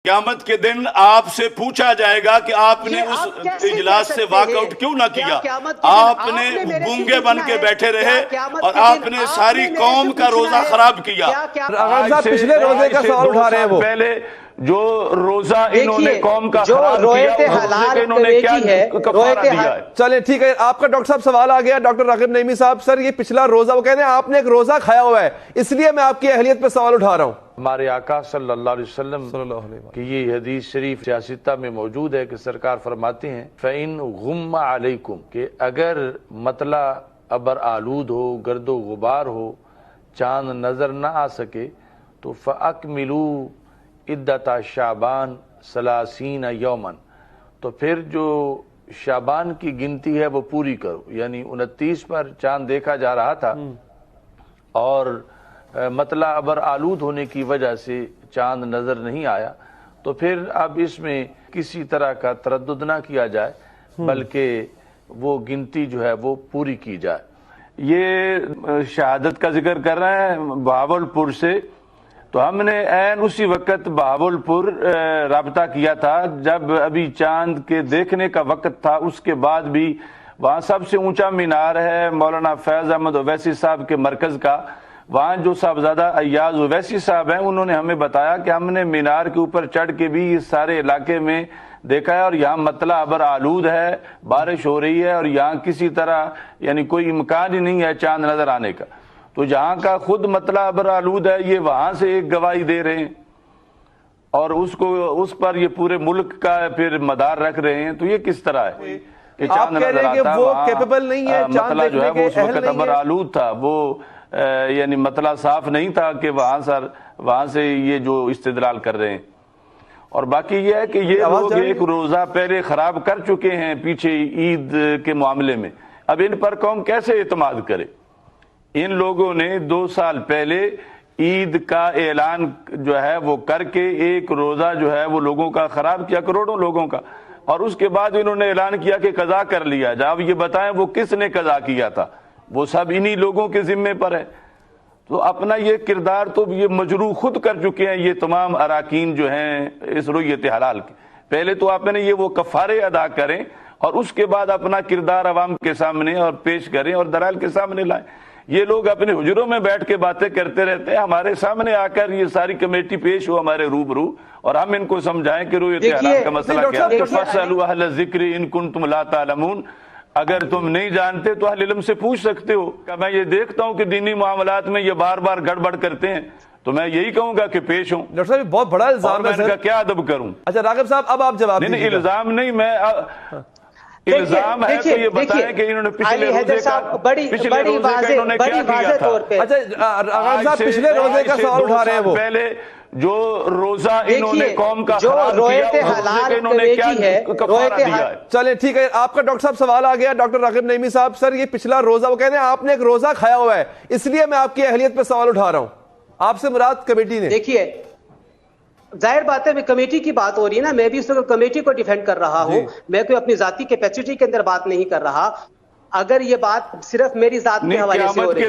क़यामत के दिन आपसे पूछा जाएगा कि आपने उस इजलास से वॉकआउट क्यों ना किया। आपने गूंगे बन के बैठे रहे और आपने सारी कौम का रोजा खराब किया। पिछले रोजे का सवाल उठा रहे हैं वो पहले जो रोजा इन्होंने कौम का खराब किया, इन्होंने क्या कफारा दिया है। चलिए ठीक है, आपका डॉक्टर साहब सवाल आ गया। डॉक्टर रागिब नईमी साहब, सर ये पिछला रोजा, वो कहते हैं आपने एक रोजा खाया हुआ है, इसलिए मैं आपकी अहलियत पे सवाल उठा रहा हूँ। हमारे आका सल्लल्लाहु अलैहि वसल्लम की ये हदीस शरीफ सियासिता में मौजूद है कि सरकार फरमाते हैं फ़इन गुम्मा अलैकुम, कि अगर मतला अबर आलूद हो, गर्दो गुबार हो, चांद नजर ना आ सके तो फ़अकमिलू इद्दता शाबान सलासीन यौमन, तो फिर जो शाबान की गिनती है वो पूरी करो। यानी 29 पर चांद देखा जा रहा था और मतला अबर आलूद होने की वजह से चांद नजर नहीं आया, तो फिर अब इसमें किसी तरह का तरद्दुद ना किया जाए, बल्कि वो गिनती जो है वो पूरी की जाए। ये शहादत का जिक्र कर रहे हैं बहावलपुर से, तो हमने ऐन उसी वक्त बहावलपुर राब्ता किया था जब अभी चांद के देखने का वक्त था। उसके बाद भी वहाँ सबसे ऊंचा मीनार है मौलाना फैज अहमद ओवैसी साहब के मरकज का, वहाँ जो साहबजादा अय्याज ओवैसी साहब हैं उन्होंने हमें बताया कि हमने मीनार के ऊपर चढ़ के भी इस सारे इलाके में देखा है और यहाँ मतला अबर आलूद है, बारिश हो रही है और यहाँ किसी तरह यानी कोई इम्कान ही नहीं है चांद नजर आने का। तो जहाँ का खुद मतला अबर आलूद है ये वहाँ से एक गवाही दे रहे हैं और उसको उस पर ये पूरे मुल्क का फिर मदार रख रहे हैं, तो ये किस तरह है कि चांद नजर आता है। वो कैपेबल नहीं है, मतला जो है वो उस वक्त अबर आलूद था, वो यानी मतला साफ नहीं था कि वहां से ये जो इस्तेदलाल कर रहे हैं। और बाकी ये है कि ये लोग एक रोजा पहले खराब कर चुके हैं पीछे ईद के मामले में, अब इन पर कौम कैसे एतमाद करे। इन लोगों ने 2 साल पहले ईद का ऐलान जो है वो करके एक रोजा जो है वो लोगों का खराब किया, करोड़ों लोगों का, और उसके बाद इन्होंने ऐलान किया कि कजा कर लिया। जब ये बताएं वो किसने कजा किया था, वो सब इन्हीं लोगों के जिम्मे पर है। तो अपना ये किरदार तो ये मजरू खुद कर चुके हैं ये तमाम अराकीन जो हैं इस रुयत हलाल के। पहले तो आपने ये वो कफारे अदा करें और उसके बाद अपना किरदार अवाम के सामने और पेश करें और दलाल के सामने लाएं। ये लोग अपने हुजरों में बैठ के बातें करते रहते हैं, हमारे सामने आकर ये सारी कमेटी पेश हो हमारे रूबरू और हम इनको समझाएं कि रुयत हलाल का मसला क्या है। फस्अलू अहल ज़िक्र इन कुंतुम ला तालमून, अगर तुम नहीं जानते तो अहले इल्म से पूछ सकते हो। मैं ये देखता हूँ कि दीनी मामलात में ये बार बार गड़बड़ करते हैं, तो मैं यही कहूंगा कि पेश हूँ। डॉक्टर साहब बहुत बड़ा इल्जाम है, इनका क्या अदब करूं। अच्छा रागिब साहब अब आप जवाब नहीं, इल्जाम नहीं, मैं इल्जाम है तो ये बताएं कि इन्होंने पिछले रोजे का इन्होंने क्या किया था। अच्छा रागिब साहब पिछले रोजे का सवाल उठा रहे हैं वो पहले जो रोजा इन्होंने कौम का खराब किया, इन्होंने क्या कफारा दिया है। चलिए ठीक है, आपका डॉक्टर साहब सवाल आ गया। डॉक्टर रागिब नईमी साहब, सर ये पिछला रोजा, वो कहते हैं आपने एक रोजा खाया हुआ है, इसलिए मैं आपकी अहलियत पे सवाल उठा रहा हूं। आपसे मुराद कमेटी ने। देखिए जाहिर बात है कमेटी की बात हो रही है ना, मैं भी इस वक्त कमेटी को डिफेंड कर रहा हूं, मैं कोई अपनी जाती कैपेसिटी के अंदर बात नहीं कर रहा। अगर ये बात सिर्फ मेरी जात के हवाले से हो रही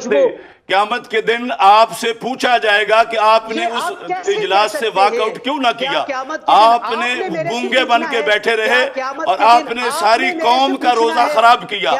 है, क़यामत के दिन आपसे पूछा जाएगा कि आपने उस इजलास से वॉकआउट क्यों ना किया। आपने गूंगे बन के बैठे रहे और आपने सारी कौम का रोजा खराब किया।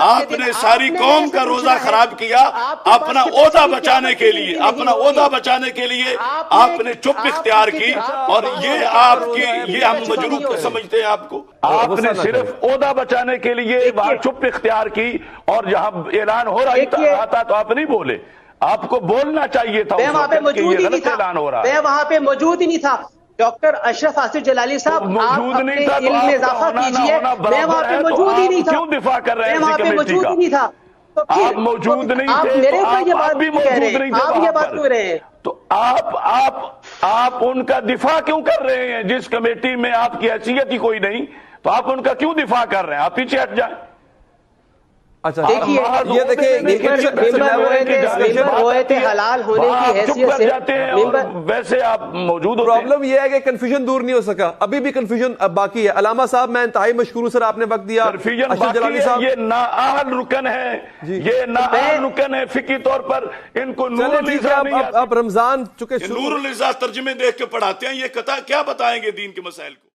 आपने सारी कौम का रोजा खराब किया अपना ओहदा बचाने के लिए, अपना ओहदा बचाने के लिए आपने चुप इख्तियार की। और ये आपकी ये हम मजरूब समझते हैं आपको। आपने सिर्फ ओहदा बचाने के लिए चुप इख्तियार की और जहां ऐलान हो रहा था तो आप नहीं बोले। आपको बोलना चाहिए था, मैं वहां पे मौजूद ही नहीं था, मैं वहां पे मौजूद ही नहीं था। डॉक्टर अशरफ आसिफ जलाली साहब मौजूद नहीं था, इल्म में इजाफा कीजिए, मैं वहां पे मौजूद ही नहीं था। क्यों दिफा कर रहे हैं? मैं वहां पे मौजूद ही नहीं था, तो आप मौजूद नहीं थे, आप मेरे ऊपर ये बात भी मौजूद नहीं थे, आप ये बात क्यों रहे हैं? तो आप उनका दिफा क्यों कर रहे हैं? जिस कमेटी में आपकी हैसियत ही कोई नहीं, तो आप उनका क्यों दिफा कर रहे हैं? आप पीछे हट जाए। اچھا دیکھیے یہ دیکھیں ممبر ہوئے تھے حلال ہونے کی حیثیت سے جاتے ہیں اور ویسے آپ موجود ہوتے ہیں. پرابلم یہ ہے کہ کنفیوژن دور نہیں ہو سکا, ابھی بھی کنفیوژن باقی ہے. علامہ صاحب میں انتہائی مشکور ہوں سر, آپ نے وقت دیا. کنفیوژن اشرف باقی جلالی ہے, صاحب یہ نااہل رکن ہے, یہ نااہل رکن ہے فقہی طور پر. ان کو نور چلیں ٹھیک ہے, النساء نہیں آتی. اب رمضان چکے نور النساء ترجمے دیکھ کے پڑھاتے ہیں, یہ کیا بتائیں گے دین کے مسائل کو.